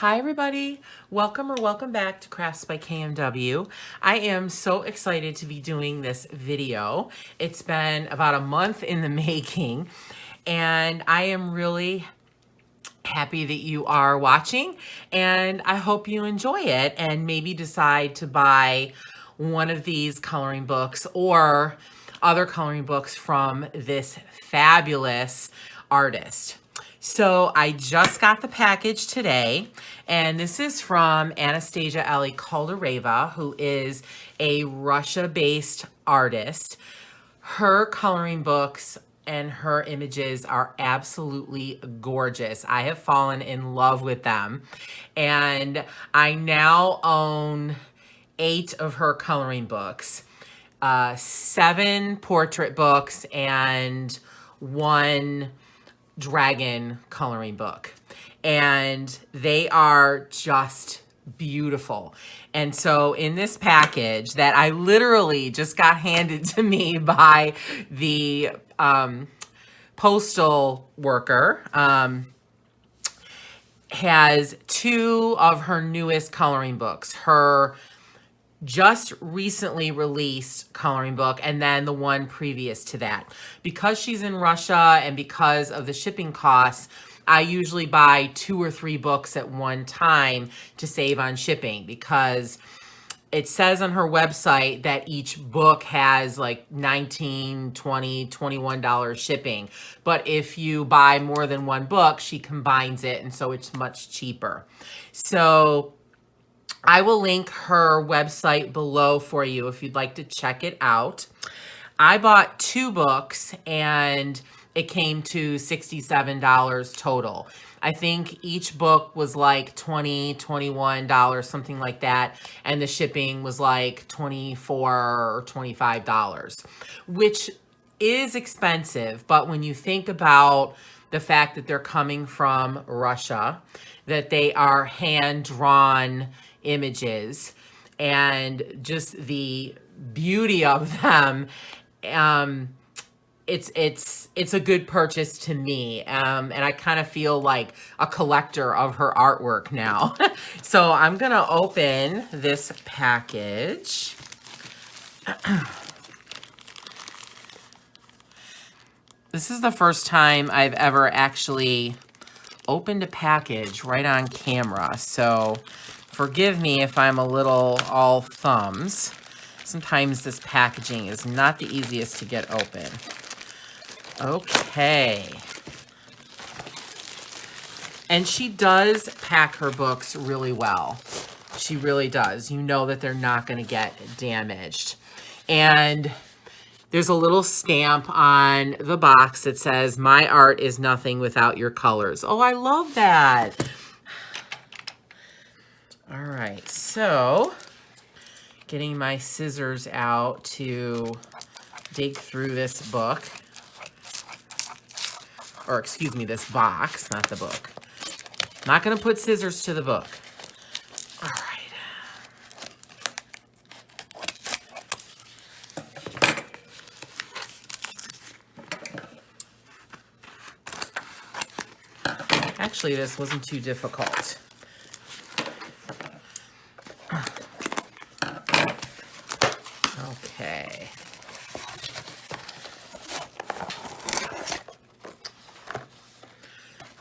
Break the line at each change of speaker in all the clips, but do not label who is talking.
Hi everybody, welcome or welcome back to Crafts by KMW. I am so excited to be doing this video. It's been about a month in the making and I am really happy that you are watching and I hope you enjoy it and maybe decide to buy one of these coloring books or other coloring books from this fabulous artist. So I just got the package today, and this is from Anastasia Ali Koldareva, who is a Russia-based artist. Her coloring books and her images are absolutely gorgeous. I have fallen in love with them, and I now own 8 of her coloring books, 7 portrait books, and 1 dragon coloring book, and they are just beautiful. And so in this package that I literally just got handed to me by the postal worker, has 2 of her newest coloring books, her just recently released coloring book, and then the one previous to that. Because she's in Russia and because of the shipping costs, I usually buy 2 or 3 books at one time to save on shipping, because it says on her website that each book has like $19, $20, $21 shipping. But if you buy more than one book, she combines it, and so it's much cheaper. So I will link her website below for you if you'd like to check it out. I bought 2 books and it came to $67 total. I think each book was like $20, $21, something like that. And the shipping was like $24 or $25, which is expensive. But when you think about the fact that they're coming from Russia, that they are hand-drawn images, and just the beauty of them, it's a good purchase to me, and I kind of feel like a collector of her artwork now. So I'm gonna open this package. This is the first time I've ever actually opened a package right on camera, so forgive me if I'm a little all thumbs. Sometimes this packaging is not the easiest to get open. Okay. And she does pack her books really well. She really does. You know that they're not going to get damaged. And there's a little stamp on the box that says, "My art is nothing without your colors." Oh, I love that. All right, so getting my scissors out to dig through this book, or excuse me, this box, not the book. Not going to put scissors to the book. All right. Actually, this wasn't too difficult. Okay.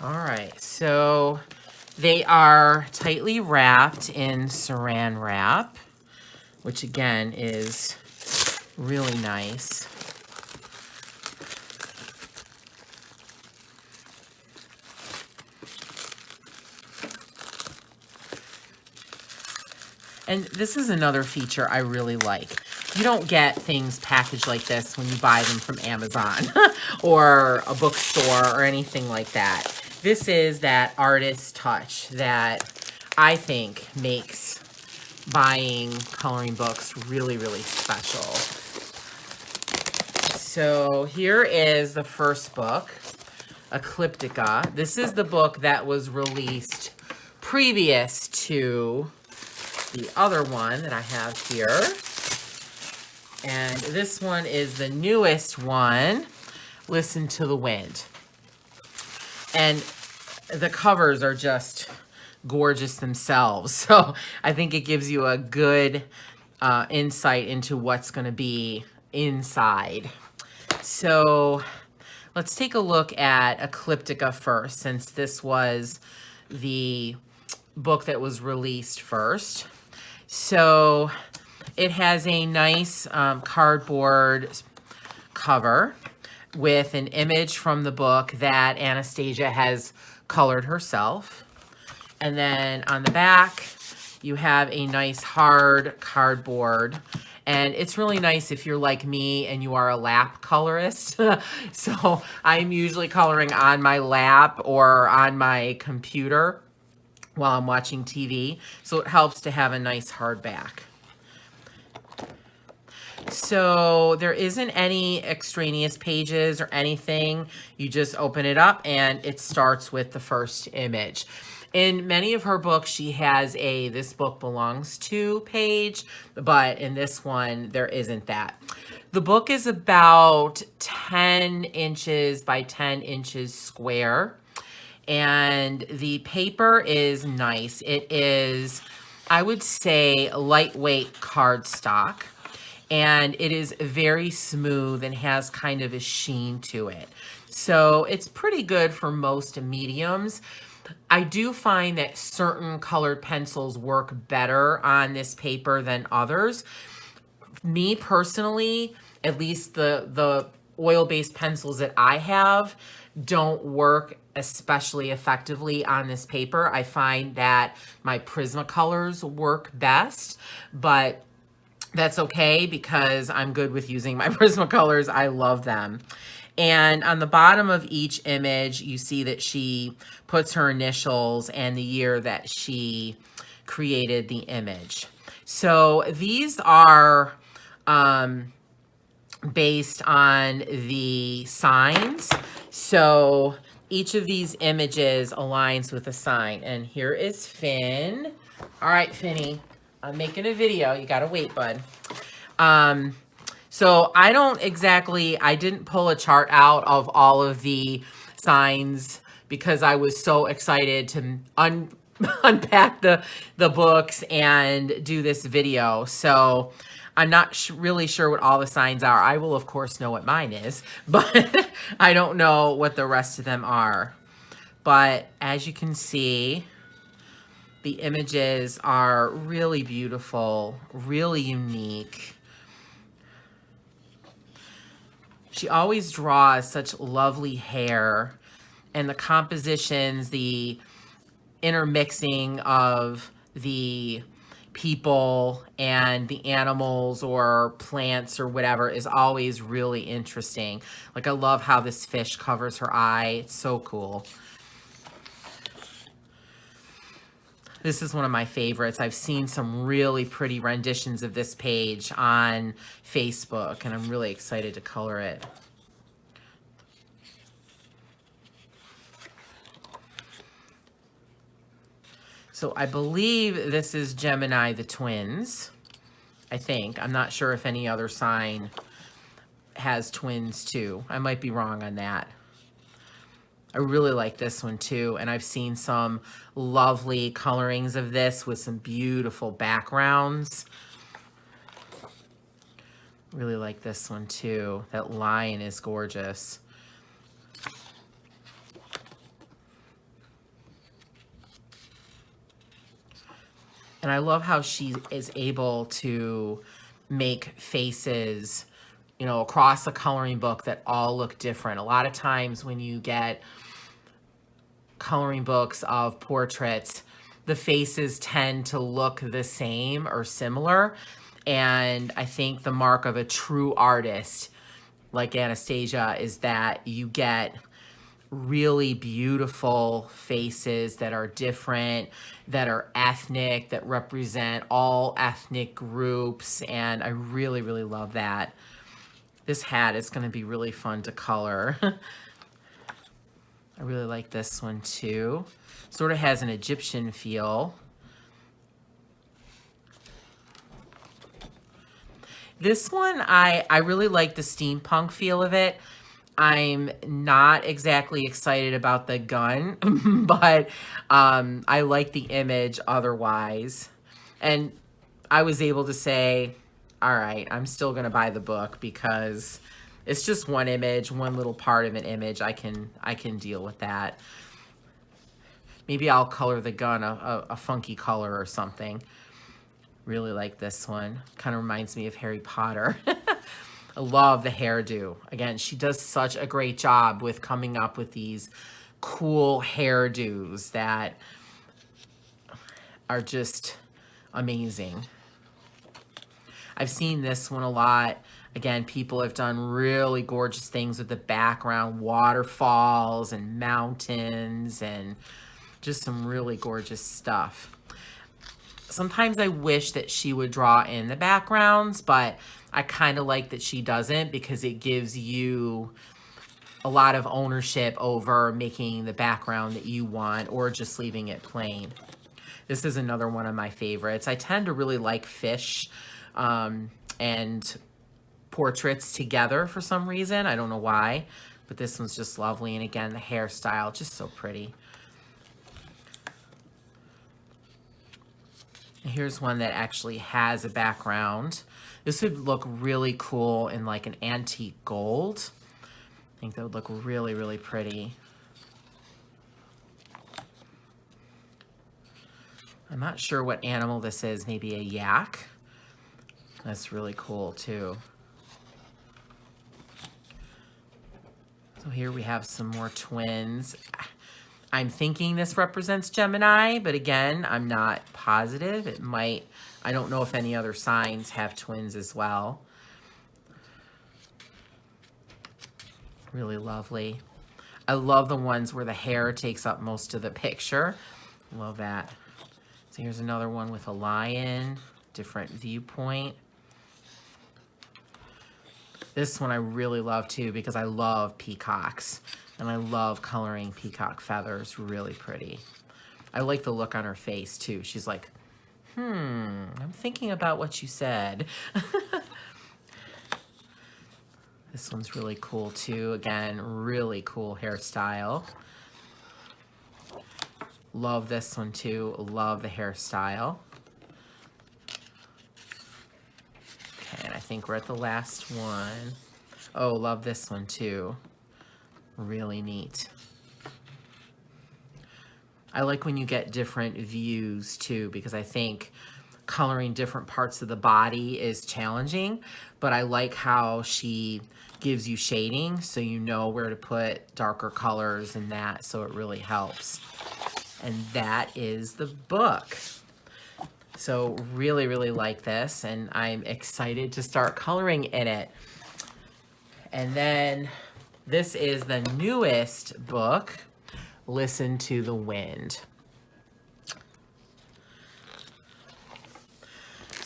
All right, so they are tightly wrapped in saran wrap, which again is really nice. And this is another feature I really like. You don't get things packaged like this when you buy them from Amazon or a bookstore or anything like that. This is that artist touch that I think makes buying coloring books really, really special. So here is the first book, Ecliptica. This is the book that was released previous to the other one that I have here. And this one is the newest one, Listen to the Wind. And the covers are just gorgeous themselves. So I think it gives you a good insight into what's going to be inside. So let's take a look at Ecliptica first, since this was the book that was released first. So it has a nice cardboard cover with an image from the book that Anastasia has colored herself. And then on the back, you have a nice hard cardboard. And it's really nice if you're like me and you are a lap colorist. So I'm usually coloring on my lap or on my computer while I'm watching TV. So it helps to have a nice hard back. So there isn't any extraneous pages or anything. You just open it up and it starts with the first image. In many of her books, she has a "this book belongs to" page, but in this one, there isn't that. The book is about 10 inches by 10 inches square, and the paper is nice. It is, I would say, lightweight cardstock, and it is very smooth and has kind of a sheen to it. So it's pretty good for most mediums. I do find that certain colored pencils work better on this paper than others. Me personally, at least the oil-based pencils that I have don't work especially effectively on this paper. I find that my Prismacolors work best, but that's okay because I'm good with using my Prismacolors. I love them. And on the bottom of each image, you see that she puts her initials and the year that she created the image. So these are based on the signs. So each of these images aligns with a sign. And here is Finn. All right, Finny, I'm making a video. You gotta wait, bud. So I didn't pull a chart out of all of the signs because I was so excited to unpack the books and do this video. So I'm not really sure what all the signs are. I will, of course, know what mine is, but I don't know what the rest of them are. But as you can see, the images are really beautiful, really unique. She always draws such lovely hair, and the compositions, the intermixing of the people and the animals or plants or whatever is always really interesting. Like, I love how this fish covers her eye. It's so cool. This is one of my favorites. I've seen some really pretty renditions of this page on Facebook, and I'm really excited to color it. So I believe this is Gemini the twins. I think. I'm not sure if any other sign has twins too. I might be wrong on that. I really like this one too, and I've seen some lovely colorings of this with some beautiful backgrounds. Really like this one too. That lion is gorgeous. And I love how she is able to make faces, you know, across the coloring book that all look different. A lot of times when you get coloring books of portraits, the faces tend to look the same or similar. And I think the mark of a true artist like Anastasia is that you get really beautiful faces that are different, that are ethnic, that represent all ethnic groups. And I really, really love that. This hat is going to be really fun to color. I really like this one too. Sort of has an Egyptian feel. This one, I really like the steampunk feel of it. I'm not exactly excited about the gun, but I like the image otherwise. And I was able to say, all right, I'm still going to buy the book because it's just one image, one little part of an image. I can deal with that. Maybe I'll color the gun a funky color or something. Really like this one. Kind of reminds me of Harry Potter. I love the hairdo. Again, she does such a great job with coming up with these cool hairdos that are just amazing. I've seen this one a lot. Again, people have done really gorgeous things with the background, waterfalls and mountains and just some really gorgeous stuff. Sometimes I wish that she would draw in the backgrounds, but I kind of like that she doesn't because it gives you a lot of ownership over making the background that you want or just leaving it plain. This is another one of my favorites. I tend to really like fish and portraits together for some reason. I don't know why, but this one's just lovely. And again, the hairstyle, just so pretty. Here's one that actually has a background. This would look really cool in like an antique gold. I think that would look really, really pretty. I'm not sure what animal this is, maybe a yak. That's really cool too. So here we have some more twins. I'm thinking this represents Gemini, but again, I'm not positive. It might, I don't know if any other signs have twins as well. Really lovely. I love the ones where the hair takes up most of the picture. Love that. So here's another one with a lion, different viewpoint. This one I really love too because I love peacocks. And I love coloring peacock feathers, really pretty. I like the look on her face too. She's like, I'm thinking about what you said. This one's really cool too. Again, really cool hairstyle. Love this one too. Love the hairstyle. Okay, and I think we're at the last one. Oh, love this one too. Really neat. I like when you get different views too, because I think coloring different parts of the body is challenging, but I like how she gives you shading so you know where to put darker colors and that, so it really helps. And that is the book. So really, really like this, and I'm excited to start coloring in it. And then this is the newest book, Listen to the Wind.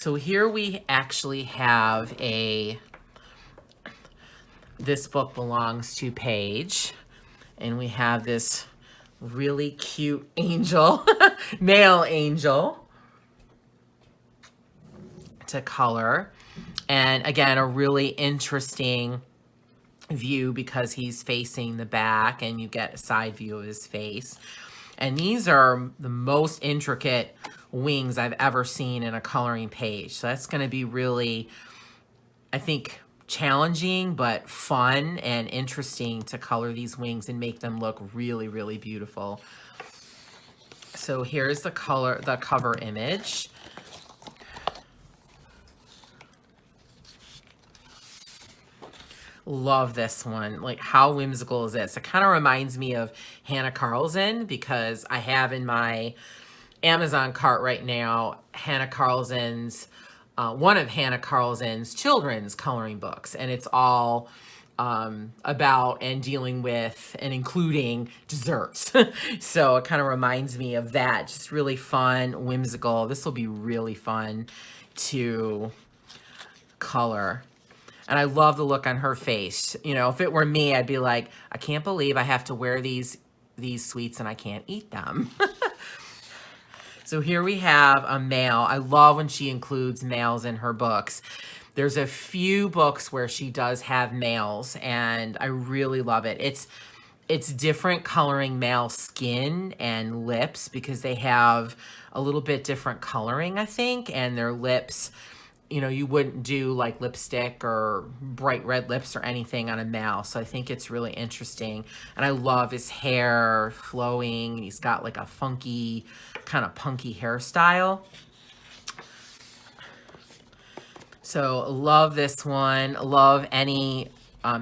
So here we actually have this book belongs to Paige, and we have this really cute angel, male angel to color. And again, a really interesting view because he's facing the back and you get a side view of his face. And these are the most intricate wings I've ever seen in a coloring page. So that's going to be really, I think, challenging but fun and interesting to color these wings and make them look really, really beautiful. So here's the cover image. Love this one. Like, how whimsical is this? It kind of reminds me of Hannah Carlson because I have in my Amazon cart right now Hannah Carlson's, one of Hannah Carlson's children's coloring books. And it's all about and dealing with and including desserts. So it kind of reminds me of that. Just really fun, whimsical. This will be really fun to color. And I love the look on her face. You know, if it were me, I'd be like, I can't believe I have to wear these sweets and I can't eat them. So here we have a male. I love when she includes males in her books. There's a few books where she does have males, and I really love it. It's different coloring male skin and lips because they have a little bit different coloring, I think, and their lips, you know, you wouldn't do like lipstick or bright red lips or anything on a male. So I think it's really interesting. And I love his hair flowing. He's got like a funky, kind of punky hairstyle. So love this one. Love any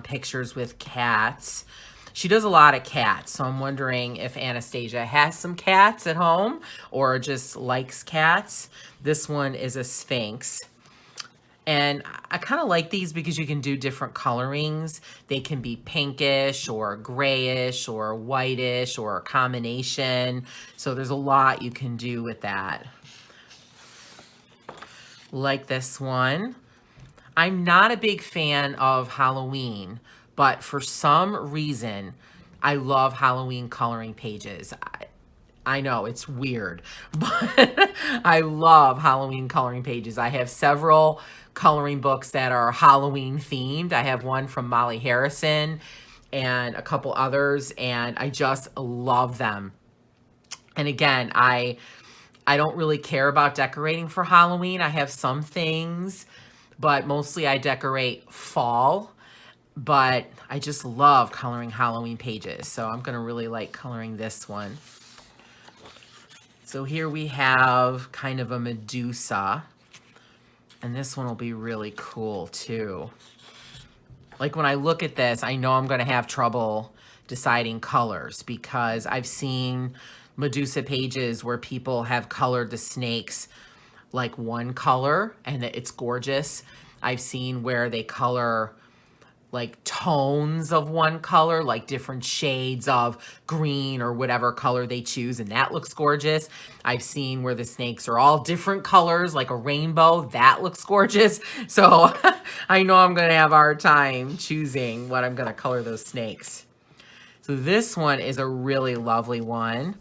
pictures with cats. She does a lot of cats, so I'm wondering if Anastasia has some cats at home or just likes cats. This one is a Sphinx. And I kind of like these because you can do different colorings. They can be pinkish or grayish or whitish or a combination. So there's a lot you can do with that. Like this one. I'm not a big fan of Halloween, but for some reason, I love Halloween coloring pages. I know it's weird, but I love Halloween coloring pages. I have several coloring books that are Halloween themed. I have one from Molly Harrison and a couple others, and I just love them. And again, I don't really care about decorating for Halloween. I have some things, but mostly I decorate fall. But I just love coloring Halloween pages. So I'm gonna really like coloring this one. So here we have kind of a Medusa. And this one will be really cool too. Like when I look at this, I know I'm gonna have trouble deciding colors because I've seen Medusa pages where people have colored the snakes like one color and it's gorgeous. I've seen where they color like tones of one color, like different shades of green or whatever color they choose, and that looks gorgeous. I've seen where the snakes are all different colors, like a rainbow. That looks gorgeous. So I know I'm gonna have a hard time choosing what I'm gonna color those snakes. So this one is a really lovely one.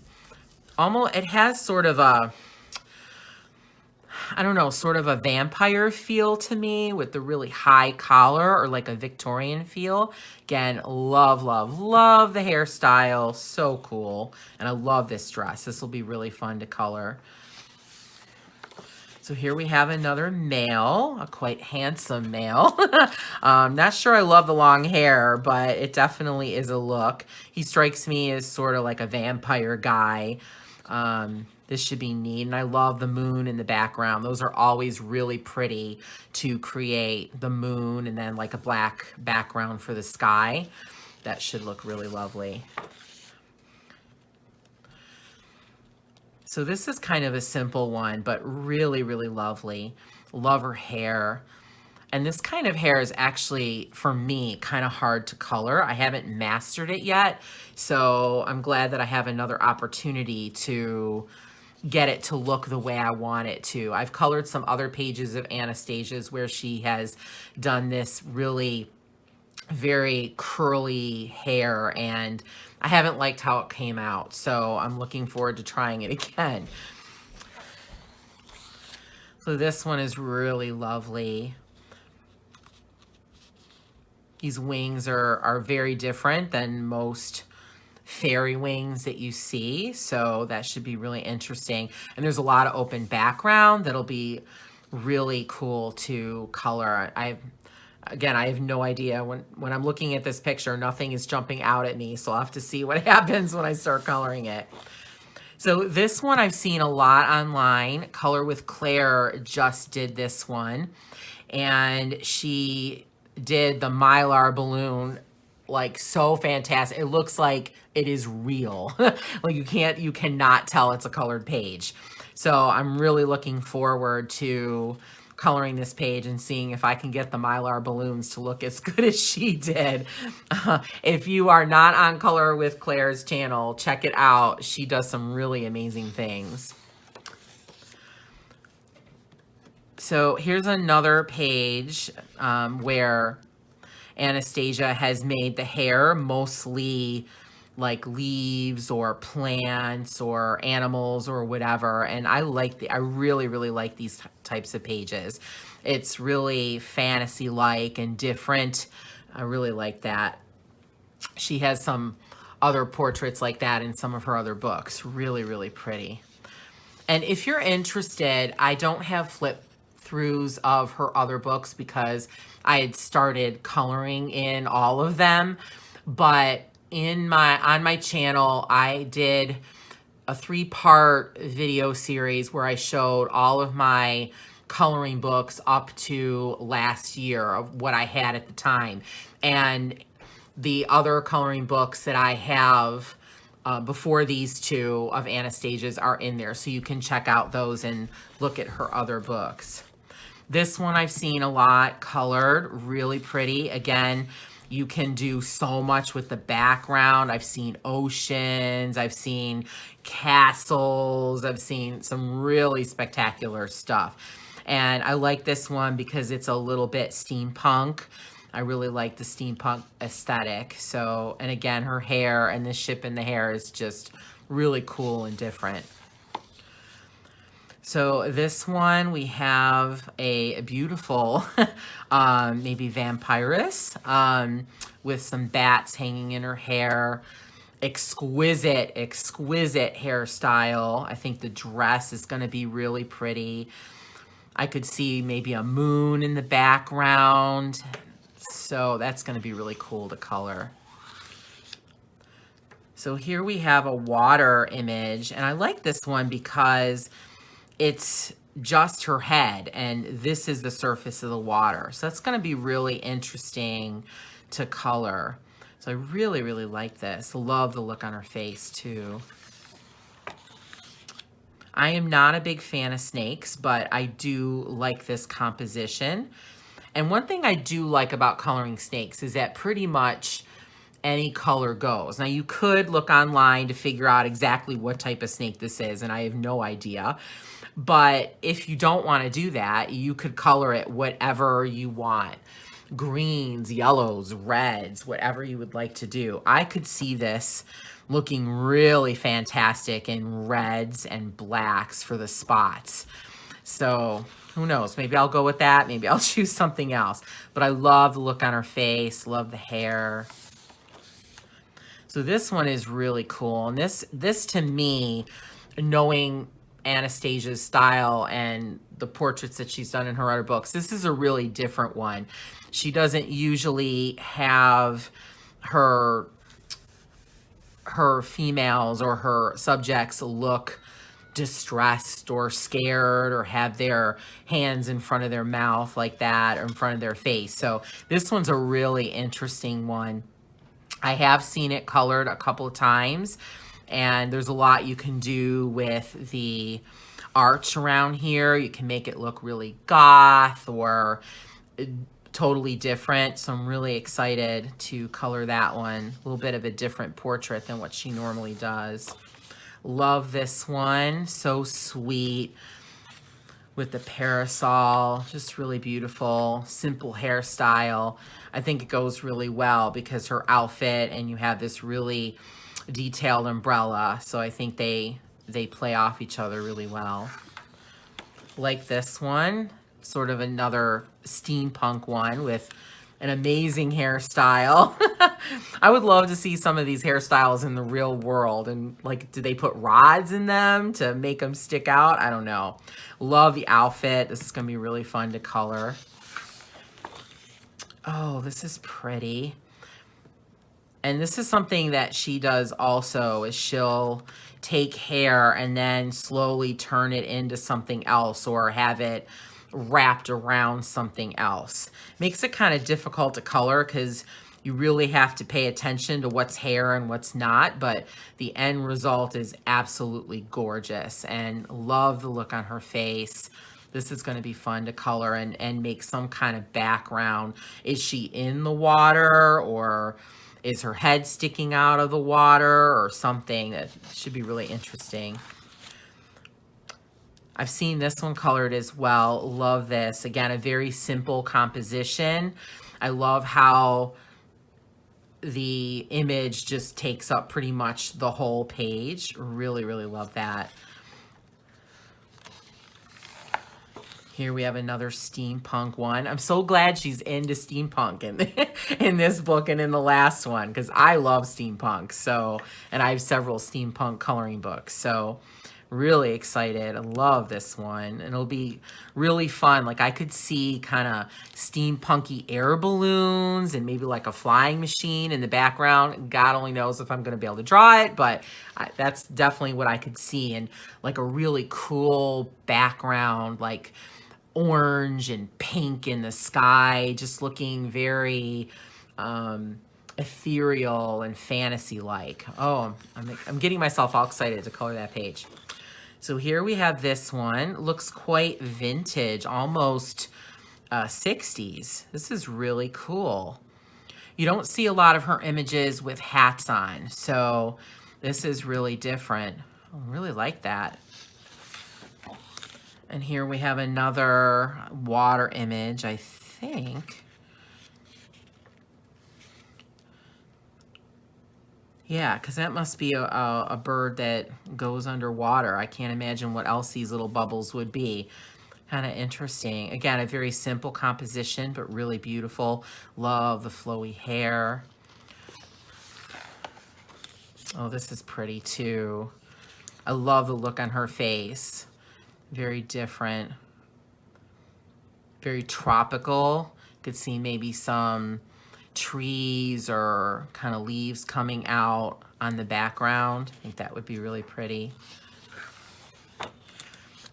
Almost, it has sort of a, I don't know, sort of a vampire feel to me with the really high collar, or like a Victorian feel. Again, love, love, love the hairstyle. So cool. And I love this dress. This will be really fun to color. So here we have another male, a quite handsome male. Not sure I love the long hair, but it definitely is a look. He strikes me as sort of like a vampire guy. This should be neat. And I love the moon in the background. Those are always really pretty to create the moon and then like a black background for the sky. That should look really lovely. So this is kind of a simple one, but really, really lovely. Love her hair. And this kind of hair is actually, for me, kind of hard to color. I haven't mastered it yet. So I'm glad that I have another opportunity to get it to look the way I want it to. I've colored some other pages of Anastasia's where she has done this really very curly hair, and I haven't liked how it came out. So I'm looking forward to trying it again. So this one is really lovely. These wings are very different than most fairy wings that you see, so that should be really interesting. And there's a lot of open background that'll be really cool to color. Again, I have no idea. When I'm looking at this picture, nothing is jumping out at me, so I'll have to see what happens when I start coloring it. So this one I've seen a lot online. Color with Claire just did this one, and she did the Mylar balloon like so fantastic. It looks like it is real. Like you cannot tell it's a colored page. So I'm really looking forward to coloring this page and seeing if I can get the Mylar balloons to look as good as she did. If you are not on Color with Claire's channel, check it out. She does some really amazing things. So here's another page where Anastasia has made the hair mostly like leaves or plants or animals or whatever. And I really, really like these types of pages. It's really fantasy-like and different. I really like that. She has some other portraits like that in some of her other books. Really, really pretty. And if you're interested, I don't have flip throughs of her other books because I had started coloring in all of them. But on my channel, I did a 3-part video series where I showed all of my coloring books up to last year of what I had at the time. And the other coloring books that I have before these two of Anastasia's are in there. So you can check out those and look at her other books. This one I've seen a lot colored, really pretty. Again, you can do so much with the background. I've seen oceans, I've seen castles, I've seen some really spectacular stuff. And I like this one because it's a little bit steampunk. I really like the steampunk aesthetic. So, and again, her hair and the ship in the hair is just really cool and different. So this one, we have a beautiful, maybe vampiress with some bats hanging in her hair. Exquisite, exquisite hairstyle. I think the dress is going to be really pretty. I could see maybe a moon in the background. So that's going to be really cool to color. So here we have a water image, and I like this one because it's just her head, and this is the surface of the water. So that's going to be really interesting to color. So I really, really like this. Love the look on her face too. I am not a big fan of snakes, but I do like this composition. And one thing I do like about coloring snakes is that pretty much any color goes. Now you could look online to figure out exactly what type of snake this is, and I have no idea. But if you don't want to do that, you could color it whatever you want. Greens, yellows, reds, whatever you would like to do. I could see this looking really fantastic in reds and blacks for the spots. So who knows? Maybe I'll go with that. Maybe I'll choose something else. But I love the look on her face, love the hair. So this one is really cool. And this to me, knowing Anastasia's style and the portraits that she's done in her other books, this is a really different one. She doesn't usually have her females or her subjects look distressed or scared or have their hands in front of their mouth like that or in front of their face. So this one's a really interesting one. I have seen it colored a couple of times, and there's a lot you can do with the arch around here. You can make it look really goth or totally different. So I'm really excited to color that one. A little bit of a different portrait than what she normally does. Love this one. So sweet with the parasol. Just really beautiful, simple hairstyle. I think it goes really well because her outfit, and you have this really detailed umbrella. So I think they play off each other really well. Like this one, sort of another steampunk one with an amazing hairstyle. I would love to see some of these hairstyles in the real world. And like, do they put rods in them to make them stick out? I don't know. Love the outfit. This is going to be really fun to color. Oh, this is pretty. And this is something that she does also, is she'll take hair and then slowly turn it into something else or have it wrapped around something else. Makes it kind of difficult to color because you really have to pay attention to what's hair and what's not, but the end result is absolutely gorgeous, and love the look on her face. This is going to be fun to color and make some kind of background. Is she in the water, or is her head sticking out of the water, or something? That should be really interesting. I've seen this one colored as well. Love this. Again, a very simple composition. I love how the image just takes up pretty much the whole page. Really, really love that. Here we have another steampunk one. I'm so glad she's into steampunk in this book and in the last one, because I love steampunk. So, and I have several steampunk coloring books. So really excited. I love this one. And it'll be really fun. Like I could see kind of steampunky air balloons and maybe like a flying machine in the background. God only knows if I'm going to be able to draw it, but that's definitely what I could see. And like a really cool background, like orange and pink in the sky, just looking very ethereal and fantasy-like. Oh, I'm getting myself all excited to color that page. So here we have this one. Looks quite vintage, almost 60s. This is really cool. You don't see a lot of her images with hats on, so this is really different. I really like that. And here we have another water image, I think. Yeah, because that must be a bird that goes underwater. I can't imagine what else these little bubbles would be. Kind of interesting. Again, a very simple composition, but really beautiful. Love the flowy hair. Oh, this is pretty too. I love the look on her face. Very different. Very tropical. Could see maybe some trees or kind of leaves coming out on the background. I think that would be really pretty.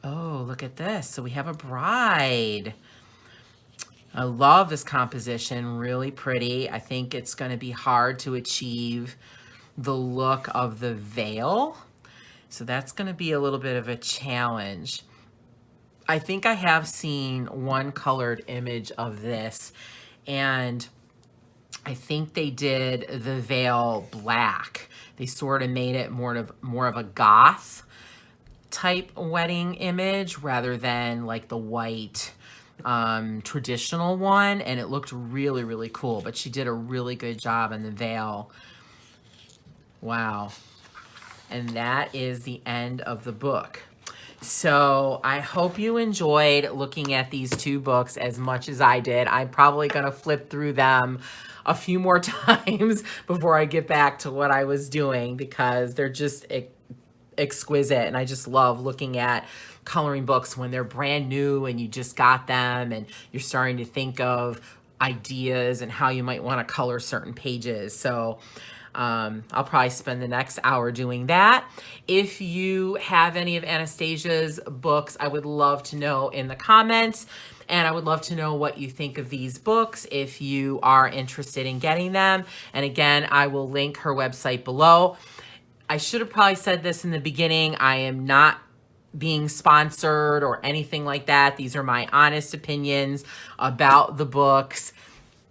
Oh, look at this. So we have a bride. I love this composition, really pretty. I think it's going to be hard to achieve the look of the veil. So that's going to be a little bit of a challenge. I think I have seen one colored image of this, and I think they did the veil black. They sort of made it more of a goth type wedding image rather than like the white traditional one, and it looked really, really cool. But she did a really good job in the veil. Wow. And that is the end of the book. So I hope you enjoyed looking at these two books as much as I did. I'm probably going to flip through them a few more times before I get back to what I was doing, because they're just exquisite. And I just love looking at coloring books when they're brand new and you just got them and you're starting to think of ideas and how you might want to color certain pages. So I'll probably spend the next hour doing that. If you have any of Anastasia's books, I would love to know in the comments, and I would love to know what you think of these books if you are interested in getting them. And again, I will link her website below. I should have probably said this in the beginning. I am not being sponsored or anything like that. These are my honest opinions about the books.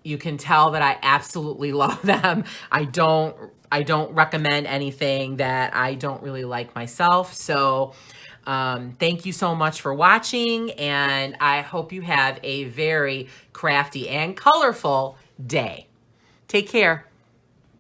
You can tell that I absolutely love them. I don't recommend anything that I don't really like myself. So thank you so much for watching, and I hope you have a very crafty and colorful day. Take care.